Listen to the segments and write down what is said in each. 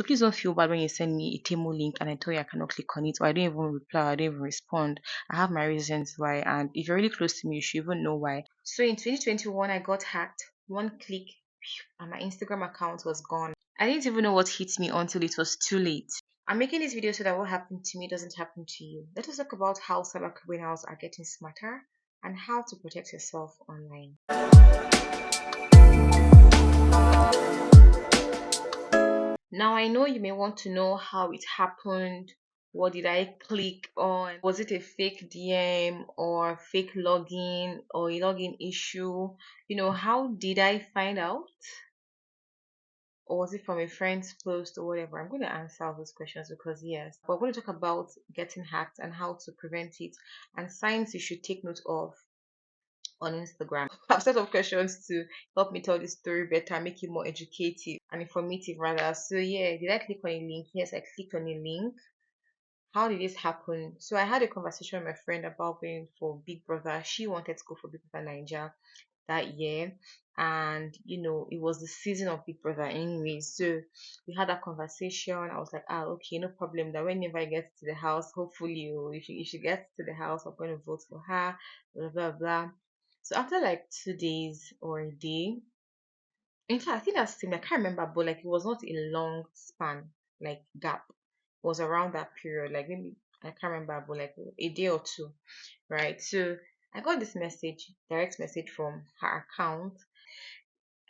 So please don't feel bad when you send me a Temu link and I tell you I cannot click on it, or I don't even reply, I don't even respond. I have my reasons why, and if you're really close to me, you should even know why. So in 2021, I got hacked. One click, and my Instagram account was gone. I didn't even know what hit me until it was too late. I'm making this video so that what happened to me doesn't happen to you. Let us talk about how cyber criminals are getting smarter and how to protect yourself online. Now, I know you may want to know how it happened. What did I click on? Was it a fake DM or fake login or a login issue? How did I find out? Or was it from a friend's post or whatever? I'm going to answer all those questions because, yes, but we're going to talk about getting hacked and how to prevent it and signs you should take note of on Instagram. I've set up questions to help me tell this story better, make it more educative and informative rather. So yeah, did I click on a link? Yes, I clicked on a link. How did this happen? So I had a conversation with my friend about going for Big Brother. She wanted to go for Big Brother Nigeria that year, and it was the season of Big Brother anyway. So we had that conversation. I was like, okay, no problem. That whenever I get to the house, hopefully if she gets to the house, I'm going to vote for her. Blah blah blah. So after like 2 days or a day, in fact, I think that's the same. I can't remember, but like it was not a long span, like gap. It was around that period, like maybe I can't remember, but like a day or two, right? So I got this message, direct message from her account.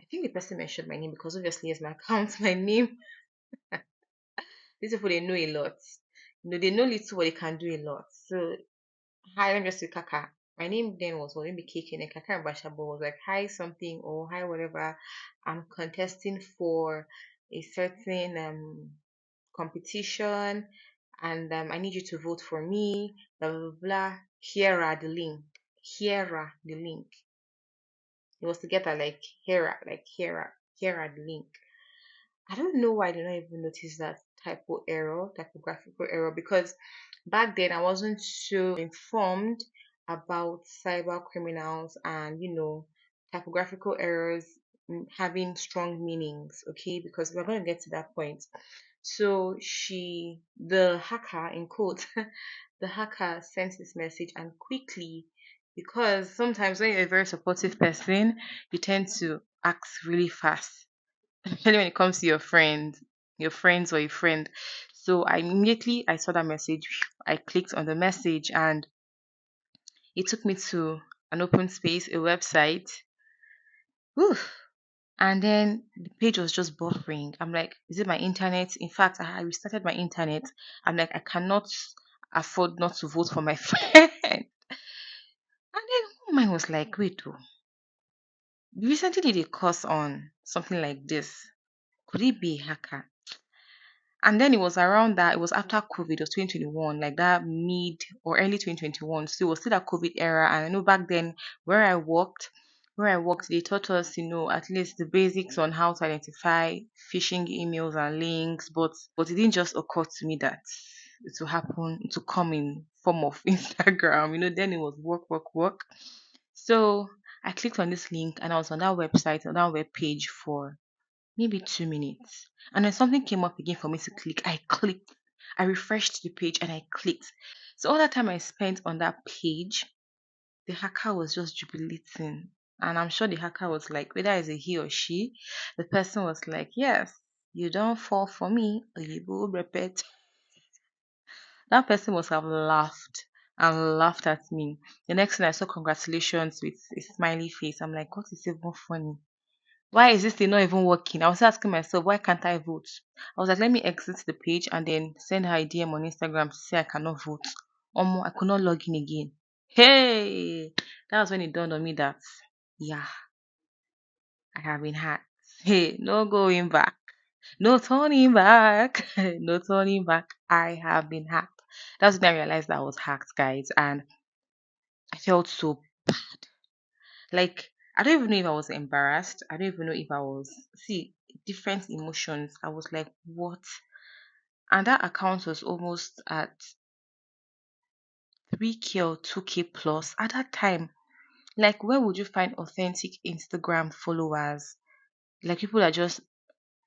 I think the person mentioned my name because obviously it's my account, my name. These people they know a lot. They know little, but they can do a lot. So hi, let me just say Kaka. My name then was well, maybe Kiki and Kaka Bashabo was like hi something or hi whatever. I'm contesting for a certain competition and I need you to vote for me. Blah blah blah. Here are the link. Here are the link. It was together like here are the link. I don't know why I did not even notice that typographical error, because back then I wasn't so informed about cyber criminals and typographical errors having strong meanings. Okay, because we're going to get to that point. So the hacker in quote, the hacker sent this message and quickly, because sometimes when you're a very supportive person, you tend to act really fast especially when it comes to your friends or a friend. So I saw that message. I clicked on the message and it took me to an open space, a website. Whew. And then the page was just buffering. I'm like, is it my internet? In fact, I restarted my internet. I'm like, I cannot afford not to vote for my friend. And then mine was like, wait, oh, you recently did a course on something like this. Could it be a hacker? And then it was around that, it was after COVID, it was 2021, like that mid or early 2021. So it was still that COVID era. And I know back then where I worked, they taught us, at least the basics on how to identify phishing emails and links. But it didn't just occur to me that it will happen to come in form of Instagram. Then it was work, work, work. So I clicked on this link and I was on that website, on that web page for maybe 2 minutes. And then something came up again for me to click. I clicked. I refreshed the page and I clicked. So all that time I spent on that page, the hacker was just jubilating. And I'm sure the hacker was like, whether it's a he or she, the person was like, yes, you don't fall for me. You will repeat. That person must have laughed and laughed at me. The next thing I saw congratulations with a smiley face. I'm like, what is even funny? Why is this thing not even working? I was asking myself, why can't I vote? I was like, let me exit the page and then send her a DM on Instagram to say I cannot vote. I could not log in again. Hey, that was when it dawned on me that, yeah, I have been hacked. Hey, no going back. No turning back. No turning back. I have been hacked. That's when I realized that I was hacked, guys. And I felt so bad. Like, I don't even know if I was embarrassed. I don't even know if I was, see, different emotions. I was like, what? And that account was almost at 3K or 2K plus at that time. Like, where would you find authentic Instagram followers? Like, people are just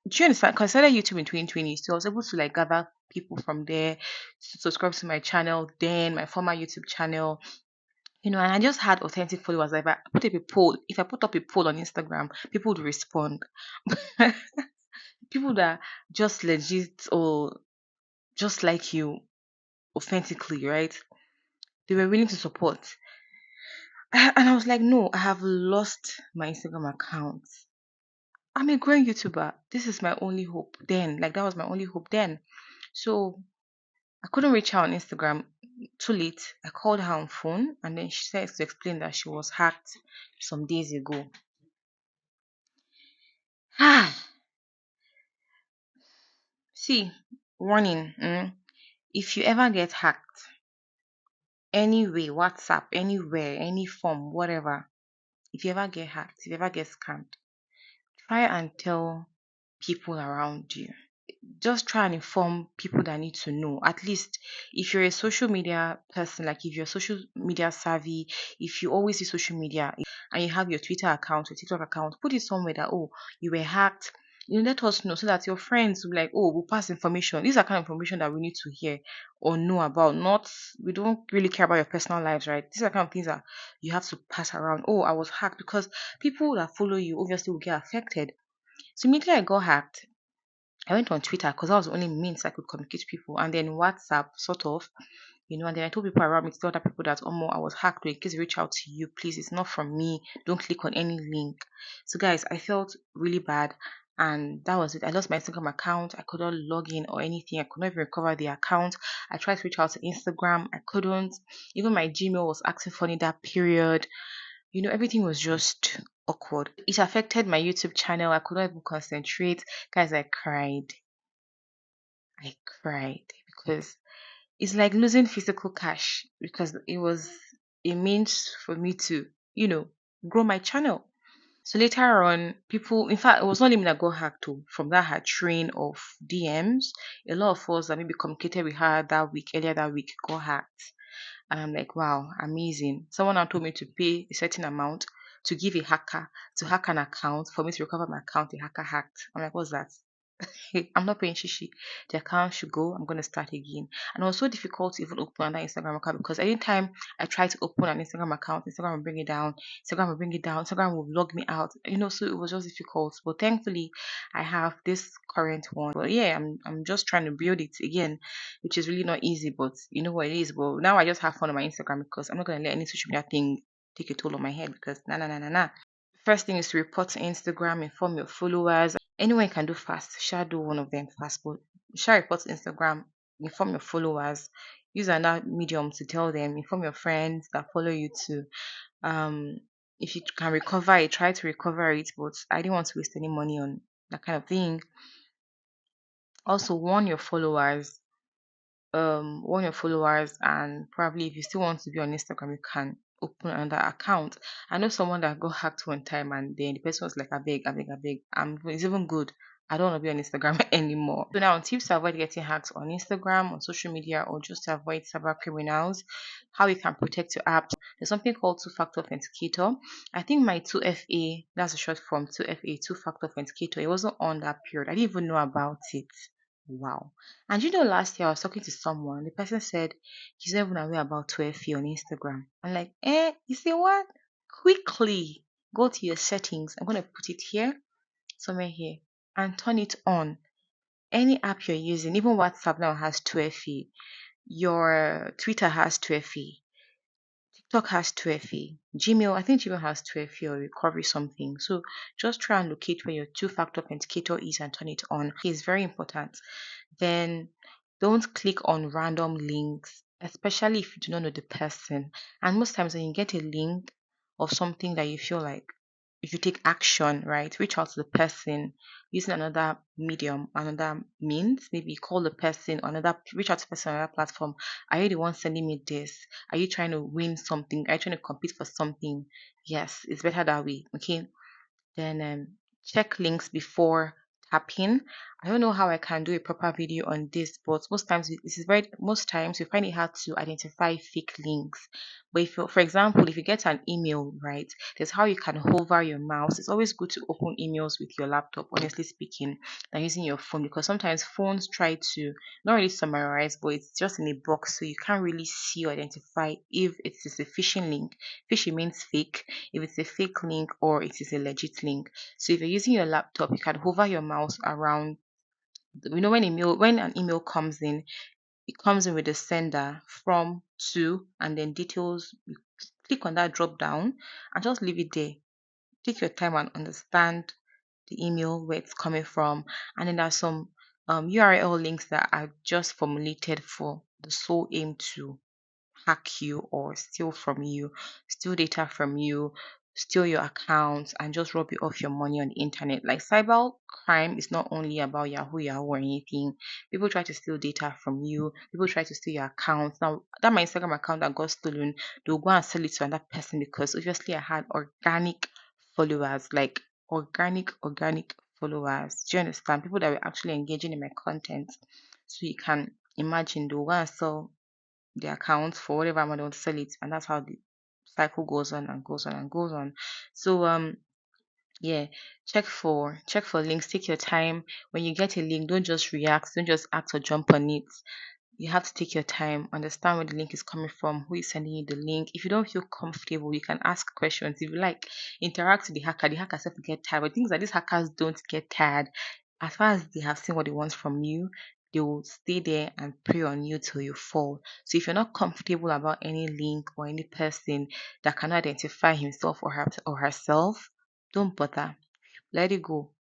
Do you understand? 'Cause I started YouTube in 2020, so I was able to like gather people from there to subscribe to my channel, then my former YouTube channel, and I just had authentic followers. Like, if I put up a poll on Instagram, people would respond. People that just legit or just like you authentically, right? They were willing to support. And I was like, no, I have lost my Instagram account. I'm a growing YouTuber. This is my only hope then. Like, that was my only hope then. So I couldn't reach her on Instagram. Too late. I called her on phone and then she said to explain that she was hacked some days ago. Ah, see, warning. If you ever get hacked, anyway, WhatsApp, anywhere, any form, whatever, if you ever get hacked, if you ever get scammed, try and tell people around you. Just try and inform people that need to know. At least if you're a social media person, like if you're social media savvy, if you always use social media and you have your Twitter account or TikTok account, put it somewhere that, oh, you were hacked. Let us know so that your friends will be like, oh, we'll pass information. These are kind of information that we need to hear or know about. Not, we don't really care about your personal lives, right? These are kind of things that you have to pass around. Oh, I was hacked, because people that follow you obviously will get affected. So immediately I got hacked, I went on Twitter because that was the only means I could communicate with people, and then WhatsApp, sort of, and then I told people around me, to tell other people that, oh, I was hacked. In case they reach out to you, please, it's not from me. Don't click on any link. So, guys, I felt really bad, and that was it. I lost my Instagram account. I couldn't log in or anything. I could not even recover the account. I tried to reach out to Instagram. I couldn't. Even my Gmail was acting funny that period. Everything was just awkward. It affected my YouTube channel. I could not even concentrate. Guys, I cried. I cried because it's like losing physical cash, because it was a means for me to, grow my channel. So later on, people, in fact, it was not even that got hacked too. From that her train of DMs, a lot of us that maybe communicated with her earlier that week, got hacked. And I'm like, wow, amazing. Someone now told me to pay a certain amount to give a hacker to hack an account for me to recover my account the hacker hacked. I'm like, what's that? I'm not paying shishi. The account should go. I'm going to start again. And it was so difficult to even open another Instagram account, because anytime I try to open an Instagram account, Instagram will bring it down. Instagram will bring it down. Instagram will log me out. So it was just difficult. But thankfully, I have this current one. But yeah, I'm just trying to build it again, which is really not easy. But you know what it is. But now I just have fun on my Instagram, because I'm not going to let any social media thing take a toll on my head, because nah. First thing is to report to Instagram, inform your followers. Anyone can do fast. Shall do one of them fast, but shall report to Instagram, inform your followers, use another medium to tell them, inform your friends that follow you too. Um, if you can recover it, try to recover it, but I didn't want to waste any money on that kind of thing. Also, warn your followers, and probably if you still want to be on Instagram, you can open another account. I know someone that got hacked one time, and then the person was like, I beg, it's even good. I don't want to be on Instagram anymore. So now, tips to avoid getting hacked on Instagram, on social media, or just to avoid cyber criminals, how you can protect your app. There's something called two-factor authenticator. I think my 2FA, that's a short form, 2FA, two-factor authenticator, it wasn't on that period. I didn't even know about it. Wow. And last year I was talking to someone. The person said he's not even aware about 12 on Instagram. I'm like, you see what? Quickly go to your settings. I'm gonna put it here, somewhere here, and turn it on. Any app you're using, even WhatsApp now has 12. Your Twitter has 12. TikTok has 12. Gmail, I think Gmail has 12 or recovery something. So just try and locate where your two-factor authenticator is and turn it on. It's very important. Then don't click on random links, especially if you do not know the person. And most times when you get a link of something that you feel like, if you take action, right, reach out to the person using another medium, another means. Maybe call the person, reach out to the person on another platform. Are you the one sending me this? Are you trying to win something? Are you trying to compete for something? Yes, it's better that way. Okay. Then check links before tapping. I don't know how I can do a proper video on this, but most times you find it hard to identify fake links. But if for example, if you get an email, right, there's how you can hover your mouse. It's always good to open emails with your laptop, honestly speaking, than using your phone, because sometimes phones try to not really summarize, but it's just in a box, so you can't really see or identify if it is a phishing link. Phishing means fake, if it's a fake link or it is a legit link. So if you're using your laptop, you can hover your mouse around. When an email comes in, it comes in with the sender, from, to, and then details. You click on that drop down and just leave it there. Take your time and understand the email, where it's coming from. And then there's some URL links that are just formulated for the sole aim to hack you or steal from you, steal data from you, steal your accounts, and just rob you of your money on the internet. Like, cyber crime is not only about Yahoo or anything. People try to steal data from you. People try to steal your accounts. Now, that my Instagram account that got stolen, they'll go and sell it to another person, because obviously I had organic followers, like organic followers. Do you understand? People that were actually engaging in my content. So you can imagine they'll go and sell the account for whatever amount they want to sell it, and that's how the cycle goes on and goes on and goes on. So yeah, check for links. Take your time. When you get a link, don't just react, don't just act or jump on it. You have to take your time, understand where the link is coming from, who is sending you the link. If you don't feel comfortable, you can ask questions. If you like, interact with the hacker self will get tired. But things like these hackers don't get tired. As far as they have seen what they want from you, they will stay there and prey on you till you fall. So if you're not comfortable about any link or any person that cannot identify himself or herself, don't bother. Let it go.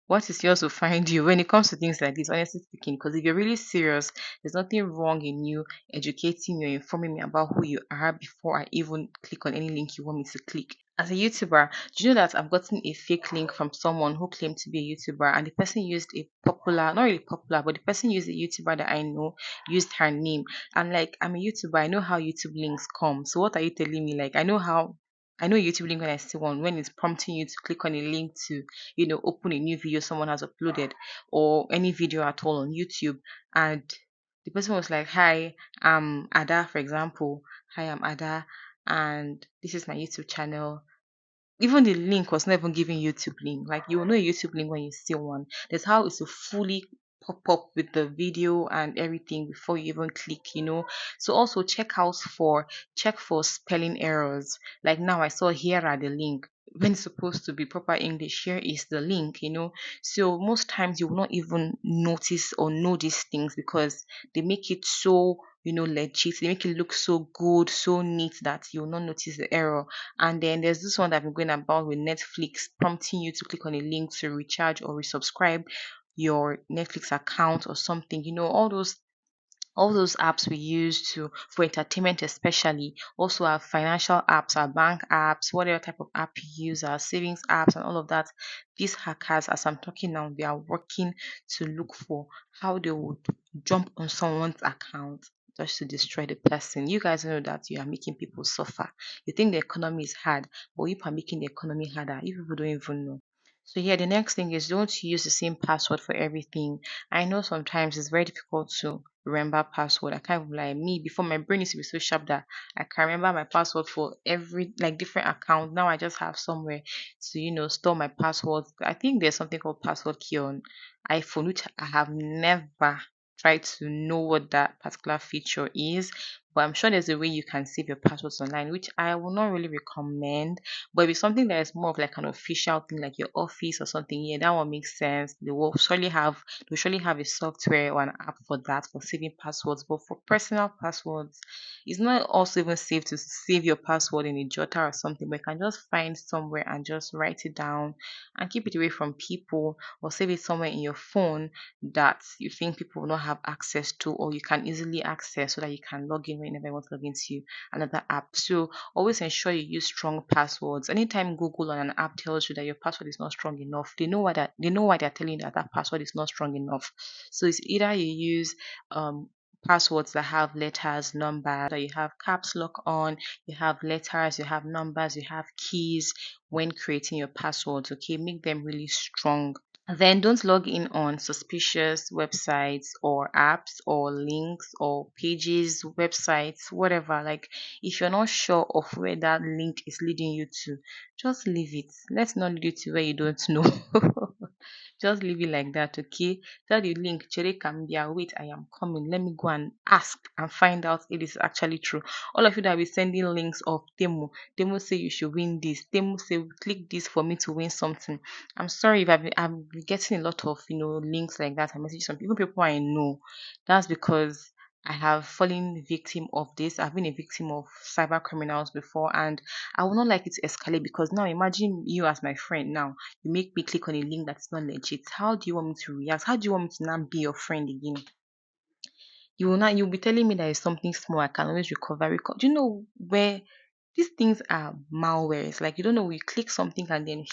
What is yours will find you when it comes to things like this, honestly speaking. Because if you're really serious, there's nothing wrong in you educating me or informing me about who you are before I even click on any link you want me to click. As a YouTuber, do you know that I've gotten a fake link from someone who claimed to be a YouTuber, and the person used a popular, not really popular, but the person used a YouTuber that I know, used her name. I'm like, I'm a YouTuber, I know how YouTube links come. So what are you telling me? Like, I know YouTube link when I see one, when it's prompting you to click on a link to, open a new video someone has uploaded, or any video at all on YouTube. And the person was like, "Hi, I'm Ada," for example. "Hi, I'm Ada, and this is my YouTube channel." Even the link was not even giving YouTube link. Like, you will know a YouTube link when you see one. That's how it's to fully pop up with the video and everything before you even click. So also check for spelling errors. Like, now I saw here are the link. When it's supposed to be proper English, here is the link. So most times you will not even notice or know these things, because they make it so legit. They make it look so good, so neat, that you will not notice the error. And then there's this one that I've been going about with Netflix, prompting you to click on a link to recharge or resubscribe your Netflix account or something. All those apps we use to for entertainment, especially, also our financial apps, our bank apps, whatever type of app you use, our savings apps and all of that. These hackers, as I'm talking now, they are working to look for how they would jump on someone's account just to destroy the person. You guys know that you are making people suffer. You think the economy is hard, but you are making the economy harder. You people don't even know. So yeah, the next thing is, don't use the same password for everything. I know sometimes it's very difficult to remember password. I can't even lie. Me, before, my brain used to be so sharp that I can remember my password for every, like, different account. Now I just have somewhere to, store my passwords. I think there's something called password key on iPhone, which I have never tried to know what that particular feature is. But I'm sure there's a way you can save your passwords online, which I will not really recommend. But if it's something that is more of like an official thing, like your office or something, yeah, that one makes sense. They surely have a software or an app for that, for saving passwords. But for personal passwords, it's not also even safe to save your password in a jotter or something, but you can just find somewhere and just write it down and keep it away from people, or save it somewhere in your phone that you think people will not have access to, or you can easily access, so that you can log in whenever you want to log into another app. So always ensure you use strong passwords. Anytime Google on an app tells you that your password is not strong enough, they know why they're telling you that password is not strong enough. So it's either you use passwords that have letters, numbers, that you have caps lock on, you have letters, you have numbers, you have keys when creating your passwords. Okay, make them really strong. Then don't log in on suspicious websites or apps or links or pages, websites, whatever. Like, if you're not sure of where that link is leading you to, just leave it. Let's not lead you to where you don't know. Just leave it like that, okay? Tell the link, Chere Kambia, wait, I am coming. Let me go and ask and find out if it's actually true. All of you that be sending links of Temu say you should win this. Temu say click this for me to win something. I'm sorry if I've been getting a lot of links like that. I message some people I know. That's because I have fallen victim of this. I've been a victim of cyber criminals before, and I would not like it to escalate because now imagine you as my friend now. You make me click on a link that's not legit. How do you want me to react? How do you want me to not be your friend again? You'll be telling me that it's something small I can always recover. Do you know where these things are malware? It's like you don't know, you click something and then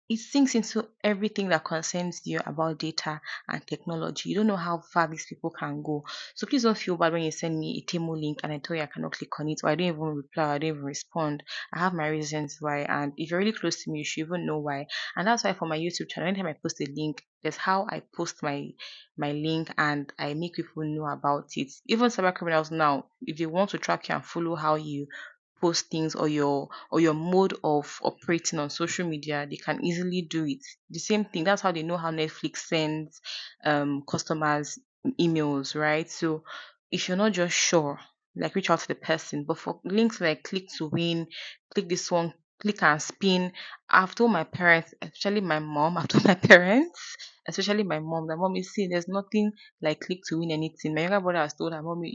it sinks into everything that concerns you about data and technology. You don't know how far these people can go. So please don't feel bad when you send me a Temu link and I tell you I cannot click on it, or I don't even reply, or I don't even respond. I have my reasons why, and if you're really close to me, you should even know why. And that's why for my YouTube channel, anytime I post a link, that's how I post my link and I make people know about it. Even cyber criminals now, if they want to track you and follow how you post things or your mode of operating on social media, they can easily do it. The same thing, that's how they know how Netflix sends customers emails, right? So if you're not just sure, like, reach out to the person. But for links like click to win, click this one, click and spin, I've told my parents, especially my mom, I've told my parents, especially my mom, that mommy, see, there's nothing like click to win anything. My younger brother has told her, mommy,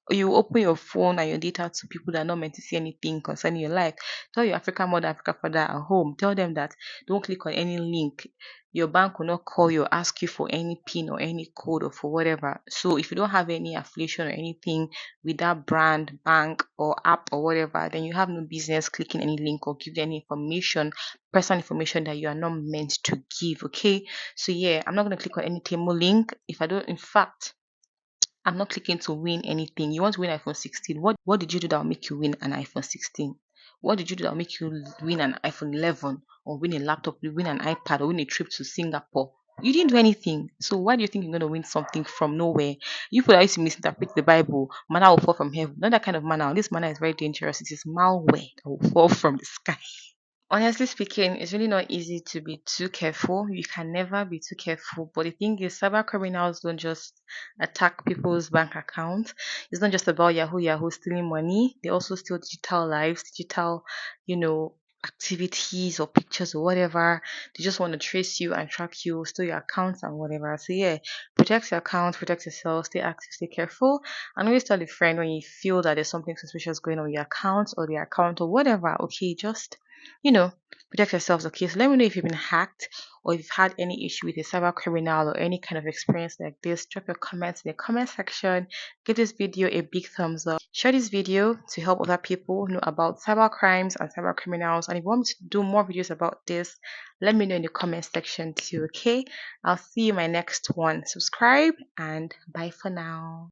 you open your phone and your data to people that are not meant to see anything concerning your life. Tell your African mother, African father at home. Tell them that don't click on any link. Your bank will not call you or ask you for any PIN or any code or for whatever. So if you don't have any affiliation or anything with that brand, bank, or app or whatever, then you have no business clicking any link or give any information, personal information that you are not meant to give. Okay. So yeah, I'm not gonna click on any Temu link. If I don't, in fact, I'm not clicking to win anything. You want to win iPhone 16. What did you do that will make you win an iPhone 16? What did you do that will make you win an iPhone 11 or win a laptop, win an iPad, or win a trip to Singapore? You didn't do anything. So why do you think you're going to win something from nowhere? You people that used to misinterpret the Bible, manna will fall from heaven. Not that kind of manna. This manna is very dangerous. It is malware that will fall from the sky. Honestly speaking, it's really not easy to be too careful. You can never be too careful. But the thing is, cyber criminals don't just attack people's bank accounts. It's not just about Yahoo stealing money. They also steal digital lives, digital, you know, activities or pictures or whatever. They just want to trace you and track you, steal your accounts and whatever. So yeah, protect your account, protect yourself, stay active, stay careful. And always tell a friend when you feel that there's something suspicious going on with your account or their account or whatever. Okay, just you know, protect yourselves. Okay, so let me know if you've been hacked or if you've had any issue with a cyber criminal or any kind of experience like this. Drop your comments in the comment section. Give this video a big thumbs up. Share this video to help other people know about cyber crimes and cyber criminals. And if you want me to do more videos about this, let me know in the comment section too. Okay, I'll see you in my next one. Subscribe and bye for now.